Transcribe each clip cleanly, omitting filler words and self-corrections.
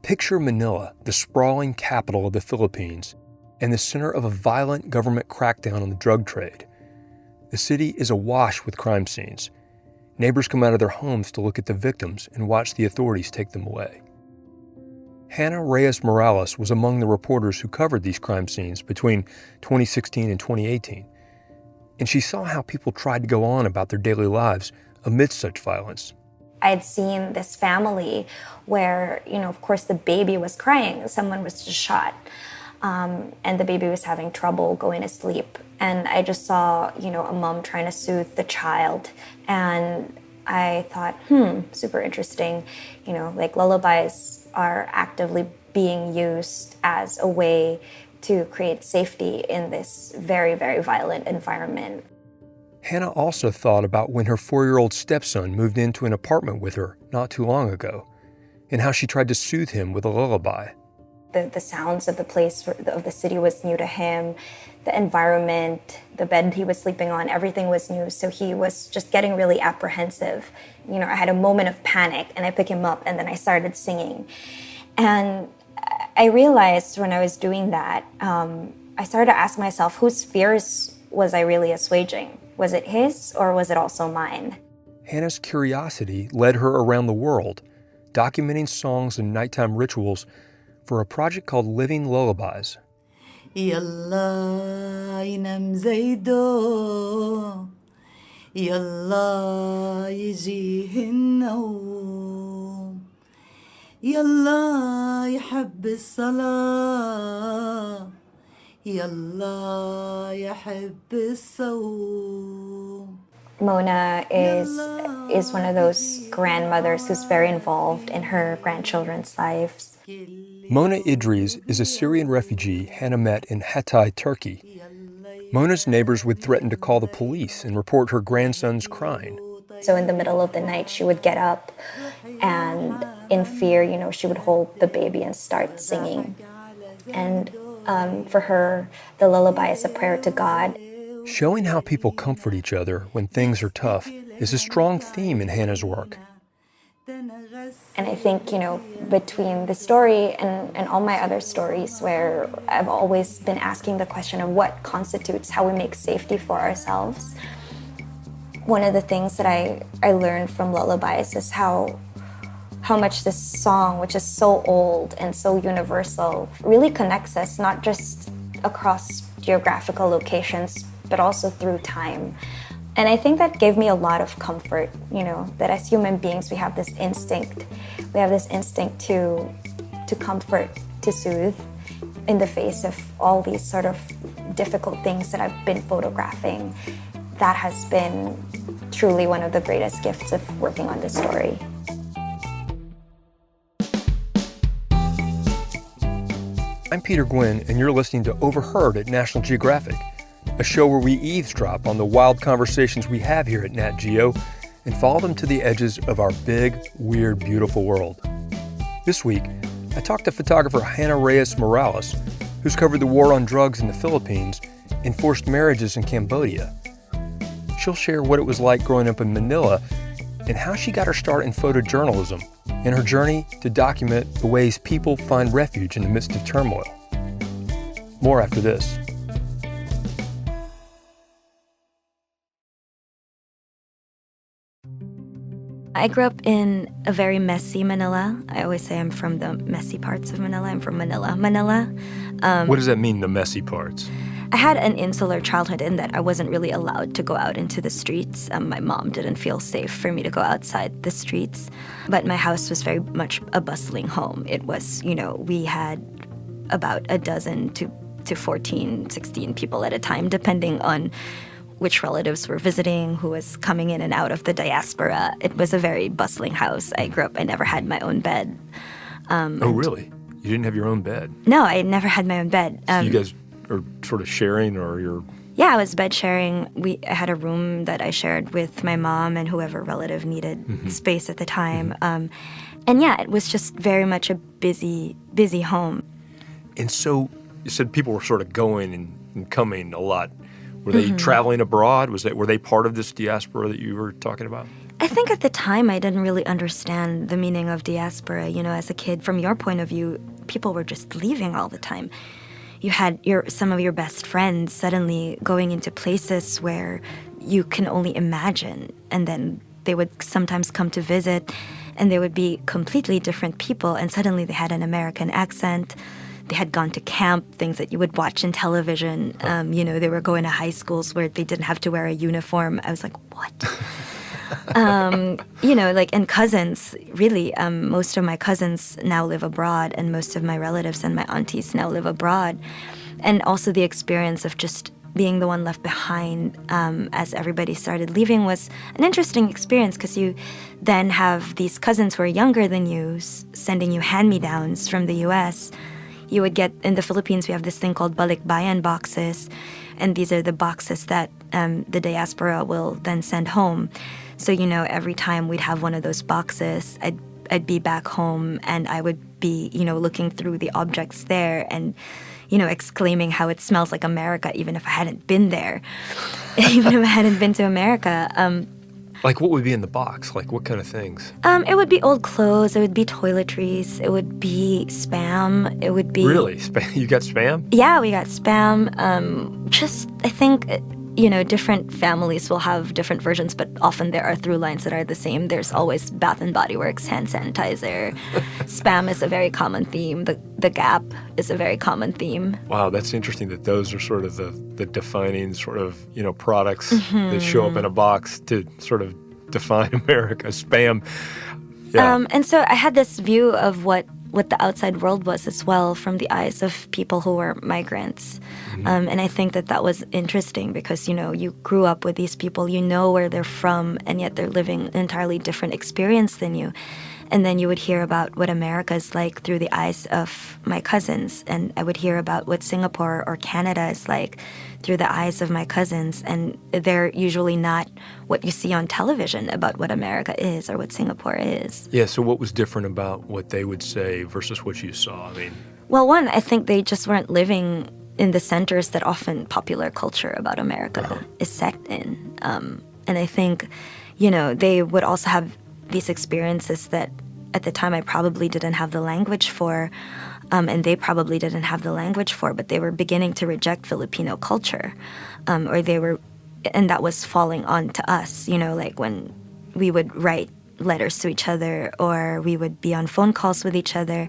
Picture Manila, the sprawling capital of the Philippines, and the center of a violent government crackdown on the drug trade. The city is awash with crime scenes. Neighbors come out of their homes to look at the victims and watch the authorities take them away. Hannah Reyes Morales was among the reporters who covered these crime scenes between 2016 and 2018. And she saw how people tried to go on about their daily lives amidst such violence. I had seen this family where, of course the baby was crying. Someone was just shot. And the baby was having trouble going to sleep. And I just saw, a mom trying to soothe the child. And I thought, super interesting. Like lullabies are actively being used as a way to create safety in this very, very violent environment. Hannah also thought about when her 4-year-old stepson moved into an apartment with her not too long ago, and how she tried to soothe him with a lullaby. The sounds of the place, of the city was new to him. The environment, the bed he was sleeping on, everything was new. So he was just getting really apprehensive. I had a moment of panic and I picked him up and then I started singing. And I realized when I was doing that, I started to ask myself, whose fears was I really assuaging? Was it his or was it also mine? Hannah's curiosity led her around the world, documenting songs and nighttime rituals for a project called Living Lullabies. Yalla ينام زيدو يلا يجيه النوم يلا يحب الصلاة يلا يحب الصوم. Mona is one of those grandmothers who's very involved in her grandchildren's lives. Mona Idris is a Syrian refugee Hannah met in Hatay, Turkey. Mona's neighbors would threaten to call the police and report her grandson's crying. So in the middle of the night, she would get up and in fear, she would hold the baby and start singing. And for her, the lullaby is a prayer to God. Showing how people comfort each other when things are tough is a strong theme in Hannah's work. And I think, between the story and all my other stories where I've always been asking the question of what constitutes how we make safety for ourselves, one of the things that I learned from lullabies is how much this song, which is so old and so universal, really connects us, not just across geographical locations, but also through time. And I think that gave me a lot of comfort, that as human beings, we have this instinct to comfort, to soothe in the face of all these sort of difficult things that I've been photographing. That has been truly one of the greatest gifts of working on this story. I'm Peter Gwynn, and you're listening to Overheard at National Geographic, a show where we eavesdrop on the wild conversations we have here at Nat Geo and follow them to the edges of our big, weird, beautiful world. This week, I talked to photographer Hannah Reyes Morales, who's covered the war on drugs in the Philippines and forced marriages in Cambodia. She'll share what it was like growing up in Manila and how she got her start in photojournalism and her journey to document the ways people find refuge in the midst of turmoil. More after this. I grew up in a very messy Manila. I always say I'm from the messy parts of Manila. I'm from Manila. What does that mean, the messy parts? I had an insular childhood in that I wasn't really allowed to go out into the streets. My mom didn't feel safe for me to go outside the streets. But my house was very much a bustling home. It was, we had about a dozen to 14, 16 people at a time, depending on which relatives were visiting, who was coming in and out of the diaspora. It was a very bustling house. I grew up, I never had my own bed. Oh, really? You didn't have your own bed? No, I never had my own bed. So you guys are sort of sharing, or you're... Yeah, I was bed sharing. I had a room that I shared with my mom and whoever relative needed space at the time. And yeah, it was just very much a busy home. And so you said people were sort of going and coming a lot. Were they traveling abroad? Were they part of this diaspora that you were talking about? I think at the time I didn't really understand the meaning of diaspora. You know, as a kid, from your point of view, people were just leaving all the time. You had some of your best friends suddenly going into places where you can only imagine, and then they would sometimes come to visit, and they would be completely different people, and suddenly they had an American accent. They had gone to camp, things that you would watch in television. You know, they were going to high schools where they didn't have to wear a uniform. I was like, what? You know, like, and cousins, really, most of my cousins now live abroad, and most of my relatives and my aunties now live abroad. And also the experience of just being the one left behind as everybody started leaving was an interesting experience, because you then have these cousins who are younger than you sending you hand-me-downs from the U.S. You would get, in the Philippines, we have this thing called balikbayan boxes, and these are the boxes that the diaspora will then send home. So, you know, every time we'd have one of those boxes, I'd be back home, and I would be, you know, looking through the objects there and, you know, exclaiming how it smells like America, even if I hadn't been there, even if I hadn't been to America. Like, what would be in the box? Like, what kind of things? It would be old clothes. It would be toiletries. It would be Spam. It would be... Really? You got Spam? Yeah, we got Spam. Just, I think, you know, different families will have different versions, but often there are through lines that are the same. There's always Bath and Body Works hand sanitizer. Spam is a very common theme. The Gap is a very common theme. Wow, that's interesting that those are sort of the defining sort of, you know, products that show up in a box to sort of define America. Spam. Yeah. And so I had this view of what the outside world was as well, from the eyes of people who were migrants. And I think that was interesting, because, you know, you grew up with these people, you know where they're from, and yet they're living an entirely different experience than you. And then you would hear about what America is like through the eyes of my cousins. And I would hear about what Singapore or Canada is like through the eyes of my cousins. And they're usually not what you see on television about what America is or what Singapore is. Yeah, so what was different about what they would say versus what you saw? I mean... Well, one, I think they just weren't living in the centers that often popular culture about America is set in. And I think, you know, they would also have these experiences that at the time I probably didn't have the language for, and they probably didn't have the language for, but they were beginning to reject Filipino culture, and that was falling on to us, you know, like when we would write letters to each other or we would be on phone calls with each other.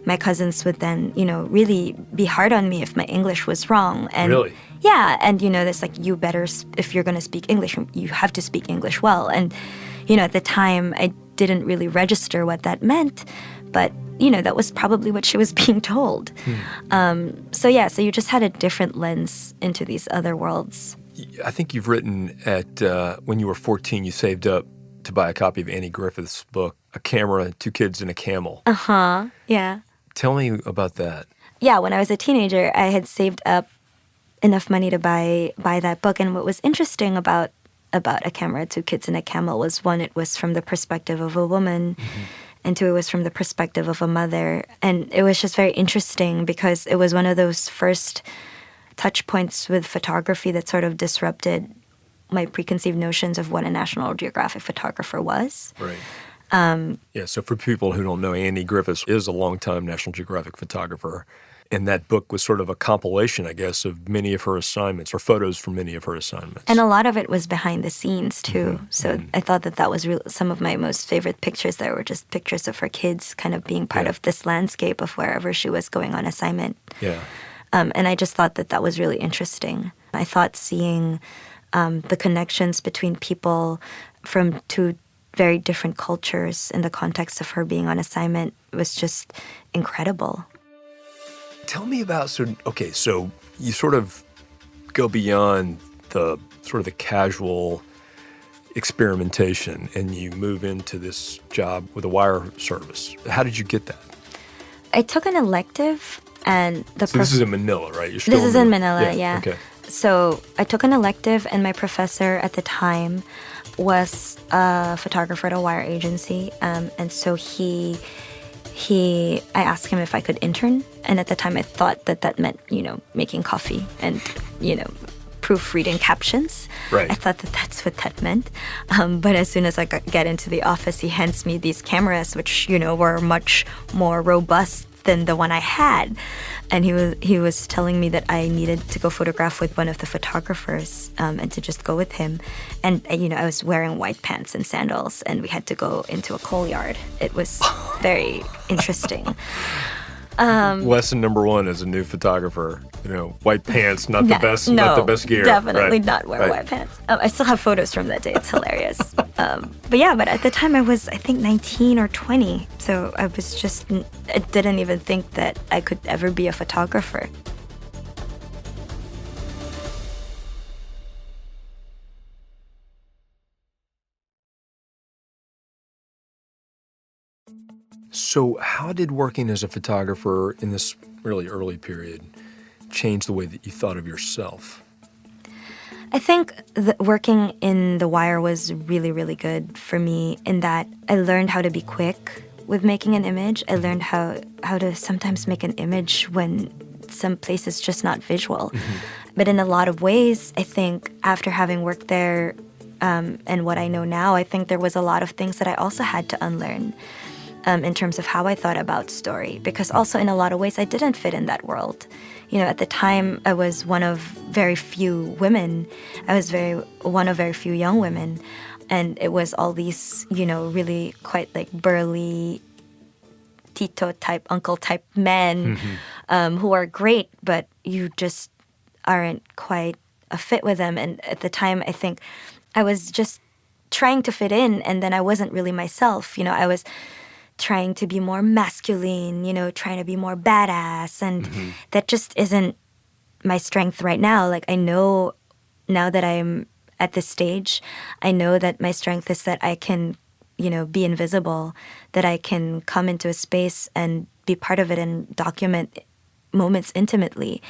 My cousins would then, you know, really be hard on me if my English was wrong. And really? Yeah, and, you know, it's like, you better, if you're going to speak English, you have to speak English well. And, you know, at the time, I didn't really register what that meant, but, you know, that was probably what she was being told. So you just had a different lens into these other worlds. I think you've written when you were 14, you saved up to buy a copy of Annie Griffith's book, A Camera, Two Kids, and a Camel. Yeah. Tell me about that. Yeah, when I was a teenager, I had saved up enough money to buy that book. And what was interesting about A Camera, Two Kids, and a Camel was, one, it was from the perspective of a woman, and two, it was from the perspective of a mother. And it was just very interesting because it was one of those first touch points with photography that sort of disrupted my preconceived notions of what a National Geographic photographer was. Right. Yeah, so for people who don't know, Annie Griffith is a longtime National Geographic photographer, and that book was sort of a compilation, I guess, of many of her assignments, or photos from many of her assignments. And a lot of it was behind the scenes, too. So I thought that was some of my most favorite pictures there were just pictures of her kids kind of being part of this landscape of wherever she was going on assignment. Yeah. And I just thought that was really interesting. I thought seeing the connections between people from two very different cultures in the context of her being on assignment was just incredible. Tell me about, so you sort of go beyond the sort of the casual experimentation and you move into this job with a wire service. How did you get that? I took an elective and So this is in Manila, right? You're still This is in Manila, yeah. Okay. So I took an elective, and my professor at the time was a photographer at a wire agency, and so I asked him if I could intern, and at the time I thought that meant, you know, making coffee and, you know, proofreading captions. Right. I thought that that's what that meant. But as soon as I get into the office, he hands me these cameras, which, were much more robust than the one I had. And he was telling me that I needed to go photograph with one of the photographers and to just go with him. And, I was wearing white pants and sandals, and we had to go into a coal yard. It was very interesting. Lesson number one as a new photographer, white pants, not the best gear. Definitely Right. not wear Right. white pants. I still have photos from that day. It's hilarious. But at the time I was, I think, 19 or 20. So I didn't even think that I could ever be a photographer. So how did working as a photographer in this really early period change the way that you thought of yourself? I think working in The Wire was really, really good for me in that I learned how to be quick with making an image. I learned how to sometimes make an image when some place is just not visual. Mm-hmm. But in a lot of ways, I think after having worked there and what I know now, I think there was a lot of things that I also had to unlearn. In terms of how I thought about story, because also in a lot of ways I didn't fit in that world. At the time I was one of very few women. I was one of very few young women, and it was all these, really quite like burly Tito type, uncle type men who are great, but you just aren't quite a fit with them. And at the time I think I was just trying to fit in, and then I wasn't really myself. I was trying to be more masculine, trying to be more badass. And that just isn't my strength right now. Like, I know now that I'm at this stage, I know that my strength is that I can, be invisible, that I can come into a space and be part of it and document moments intimately.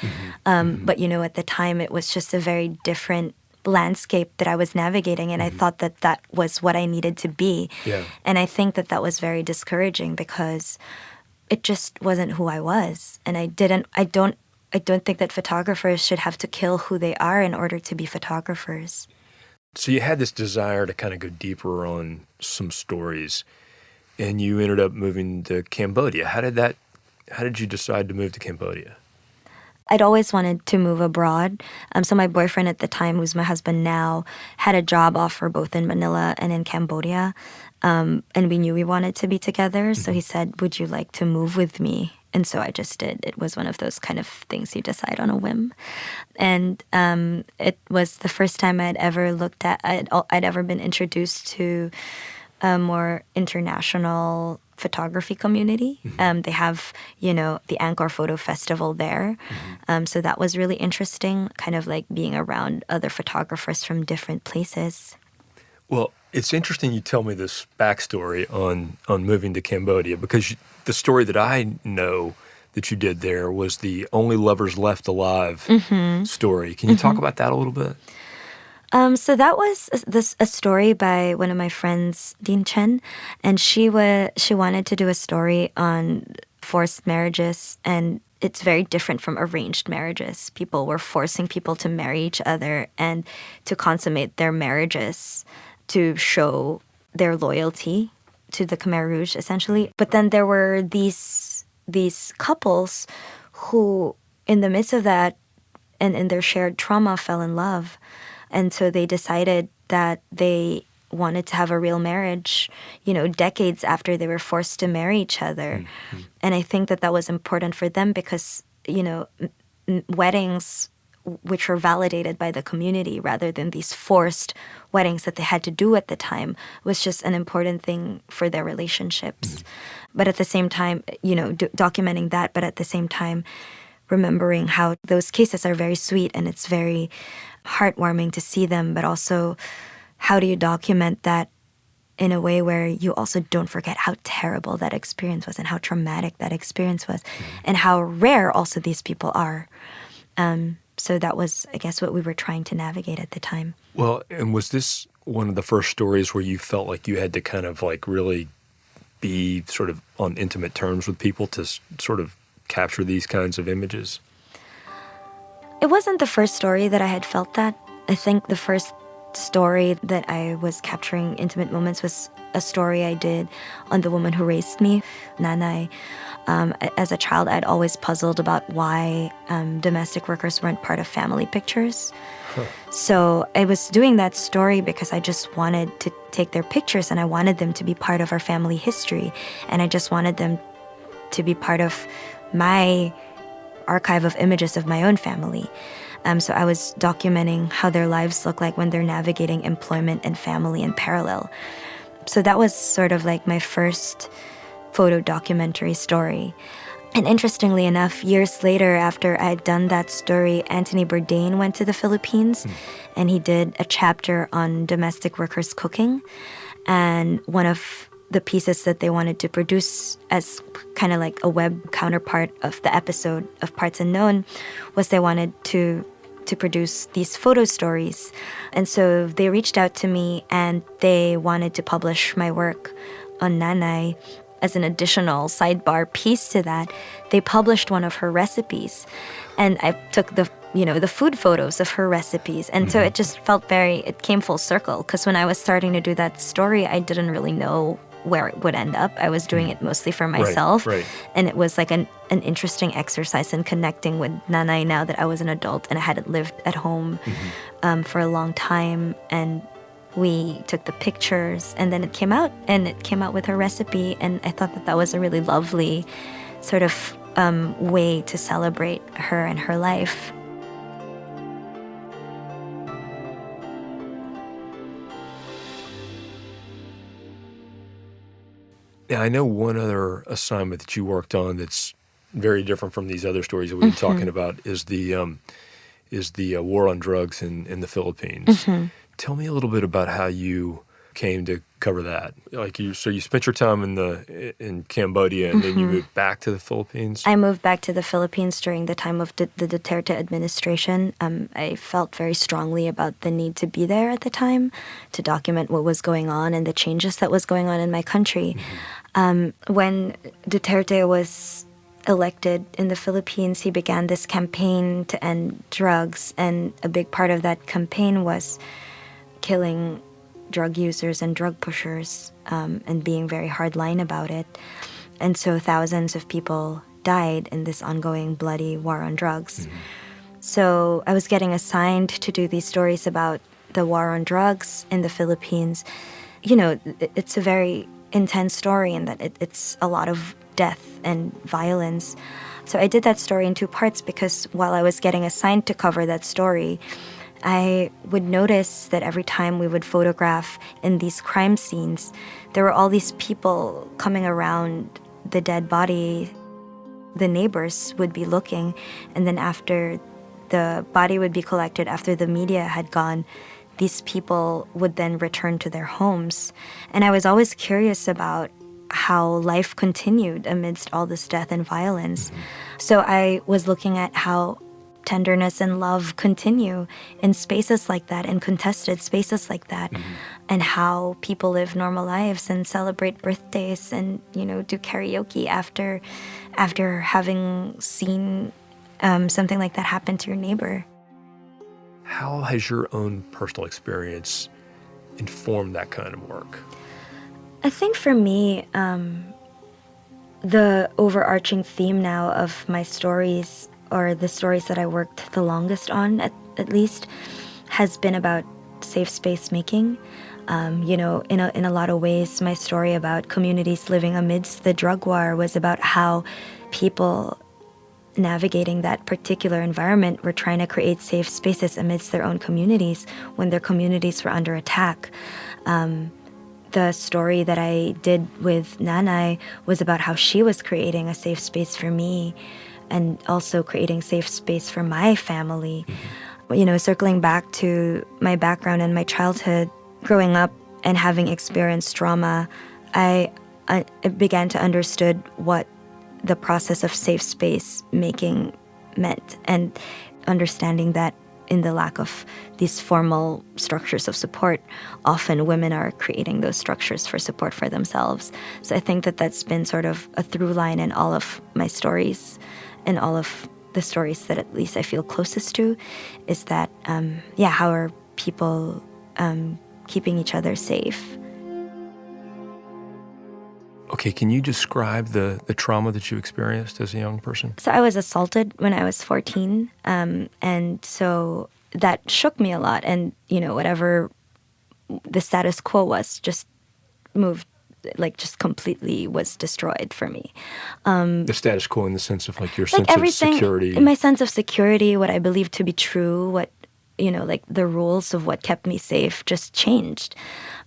But, at the time, it was just a very different landscape that I was navigating, and I thought that was what I needed to be. Yeah. And I think that was very discouraging because it just wasn't who I was. And I don't think that photographers should have to kill who they are in order to be photographers. So you had this desire to kind of go deeper on some stories, and you ended up moving to Cambodia. How did you decide to move to Cambodia? I'd always wanted to move abroad. So my boyfriend at the time, who's my husband now, had a job offer both in Manila and in Cambodia. And we knew we wanted to be together. So he said, "Would you like to move with me?" And so I just did. It was one of those kind of things you decide on a whim. And it was the first time I'd ever been introduced to a more international photography community. They have, the Angkor Photo Festival there. So that was really interesting, kind of like being around other photographers from different places. Well, it's interesting you tell me this backstory on moving to Cambodia, because the story that I know that you did there was the Only Lovers Left Alive story. Can you talk about that a little bit? So that was a story by one of my friends, Dean Chen, and she wanted to do a story on forced marriages, and it's very different from arranged marriages. People were forcing people to marry each other and to consummate their marriages to show their loyalty to the Khmer Rouge, essentially. But then there were these couples who, in the midst of that and in their shared trauma, fell in love. And so they decided that they wanted to have a real marriage, decades after they were forced to marry each other. And I think that was important for them because, weddings which were validated by the community rather than these forced weddings that they had to do at the time was just an important thing for their relationships. But at the same time, documenting that, but at the same time, remembering how those cases are very sweet and it's very heartwarming to see them, but also how do you document that in a way where you also don't forget how terrible that experience was and how traumatic that experience was and how rare also these people are. So that was, I guess, what we were trying to navigate at the time. Well, and was this one of the first stories where you felt like you had to kind of like really be sort of on intimate terms with people to sort of capture these kinds of images? It wasn't the first story that I had felt that. I think the first story that I was capturing intimate moments was a story I did on the woman who raised me, Nanay. As a child, I'd always puzzled about why domestic workers weren't part of family pictures. So I was doing that story because I just wanted to take their pictures and I wanted them to be part of our family history. And I just wanted them to be part of my archive of images of my own family. So I was documenting how their lives look like when they're navigating employment and family in parallel. So that was sort of like my first photo documentary story. And interestingly enough, years later, after I had done that story, Anthony Bourdain went to the Philippines and he did a chapter on domestic workers cooking. And one of the pieces that they wanted to produce as kind of like a web counterpart of the episode of Parts Unknown was they wanted to produce these photo stories. And so they reached out to me and they wanted to publish my work on Nanay. As an additional sidebar piece to that, they published one of her recipes. And I took the food photos of her recipes. And so it just felt it came full circle. Because when I was starting to do that story, I didn't really know where it would end up. I was doing it mostly for myself. Right. And it was like an interesting exercise in connecting with Nanay now that I was an adult and I hadn't lived at home for a long time. And we took the pictures and then it came out with her recipe. And I thought that was a really lovely sort of way to celebrate her and her life. Yeah, I know one other assignment that you worked on that's very different from these other stories that we've been talking about is the war on drugs in the Philippines. Tell me a little bit about how you came to cover that. So you spent your time in Cambodia and then you moved back to the Philippines? I moved back to the Philippines during the time of the Duterte administration. I felt very strongly about the need to be there at the time to document what was going on and the changes that was going on in my country. When Duterte was elected in the Philippines, he began this campaign to end drugs, and a big part of that campaign was killing drug users and drug pushers and being very hardline about it. And so thousands of people died in this ongoing bloody war on drugs. So I was getting assigned to do these stories about the war on drugs in the Philippines. You know, it's a very intense story in that it's a lot of death and violence. So I did that story in two parts because while I was getting assigned to cover that story, I would notice that every time we would photograph in these crime scenes, there were all these people coming around the dead body. The neighbors would be looking, and then after the body would be collected, after the media had gone, these people would then return to their homes. And I was always curious about how life continued amidst all this death and violence. So I was looking at how tenderness and love continue in spaces like that, in contested spaces like that, and how people live normal lives and celebrate birthdays and, do karaoke after having seen something like that happen to your neighbor. How has your own personal experience informed that kind of work? I think for me, the overarching theme now of my stories, or the stories that I worked the longest on, at least, has been about safe space making. In a lot of ways, my story about communities living amidst the drug war was about how people navigating that particular environment were trying to create safe spaces amidst their own communities when their communities were under attack. The story that I did with Nanay was about how she was creating a safe space for me and also creating safe space for my family. Circling back to my background and my childhood, growing up and having experienced trauma, I began to understood what the process of safe space making meant, and understanding that in the lack of these formal structures of support, often women are creating those structures for support for themselves. So I think that that's been sort of a through line in all of my stories and all of the stories that at least I feel closest to is that, how are people keeping each other safe? Okay, can you describe the trauma that you experienced as a young person? So I was assaulted when I was 14, and so that shook me a lot. And, whatever the status quo was just moved, just completely was destroyed for me. The status quo in the sense of your sense Like of security. my sense of security, what I believed to be true, what, the rules of what kept me safe just changed.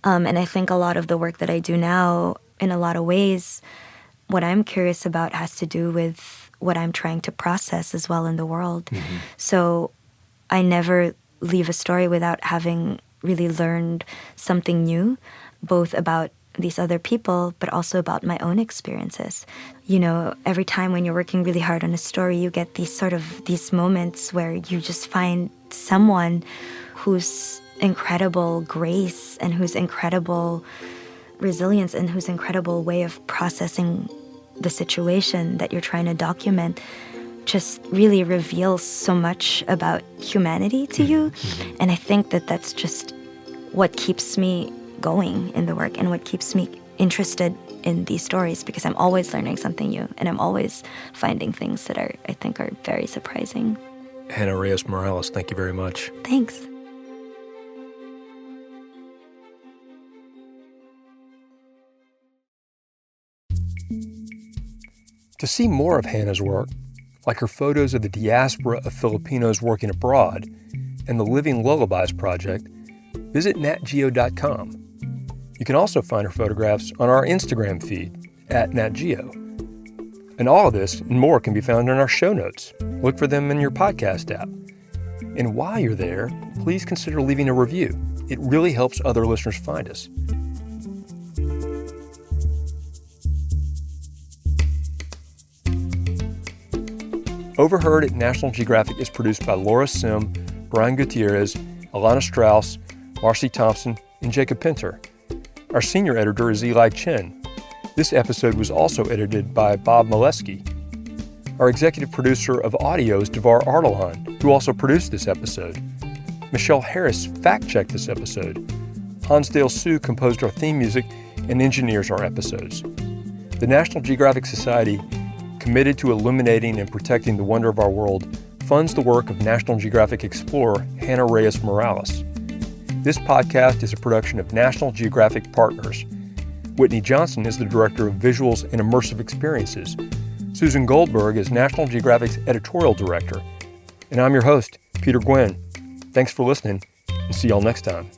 And I think a lot of the work that I do now, in a lot of ways, what I'm curious about has to do with what I'm trying to process as well in the world. Mm-hmm. So I never leave a story without having really learned something new, both about these other people, but also about my own experiences. Every time when you're working really hard on a story, you get these moments where you just find someone whose incredible grace and whose incredible resilience and whose incredible way of processing the situation that you're trying to document just really reveals so much about humanity to you. And I think that that's just what keeps me going in the work and what keeps me interested in these stories, because I'm always learning something new and I'm always finding things that I think are very surprising. Hannah Reyes Morales, thank you very much. Thanks. To see more of Hannah's work, like her photos of the diaspora of Filipinos working abroad and the Living Lullabies Project, visit natgeo.com. You can also find her photographs on our Instagram feed, @NatGeo. And all of this and more can be found in our show notes. Look for them in your podcast app. And while you're there, please consider leaving a review. It really helps other listeners find us. Overheard at National Geographic is produced by Laura Sim, Brian Gutierrez, Alana Strauss, Marcy Thompson, and Jacob Pinter. Our senior editor is Eli Chen. This episode was also edited by Bob Molesky. Our executive producer of audio is Devar Ardalan, who also produced this episode. Michelle Harris fact-checked this episode. Hansdale Sue composed our theme music and engineers our episodes. The National Geographic Society, committed to illuminating and protecting the wonder of our world, funds the work of National Geographic explorer Hannah Reyes Morales. This podcast is a production of National Geographic Partners. Whitney Johnson is the Director of Visuals and Immersive Experiences. Susan Goldberg is National Geographic's Editorial Director. And I'm your host, Peter Gwynn. Thanks for listening, and see y'all next time.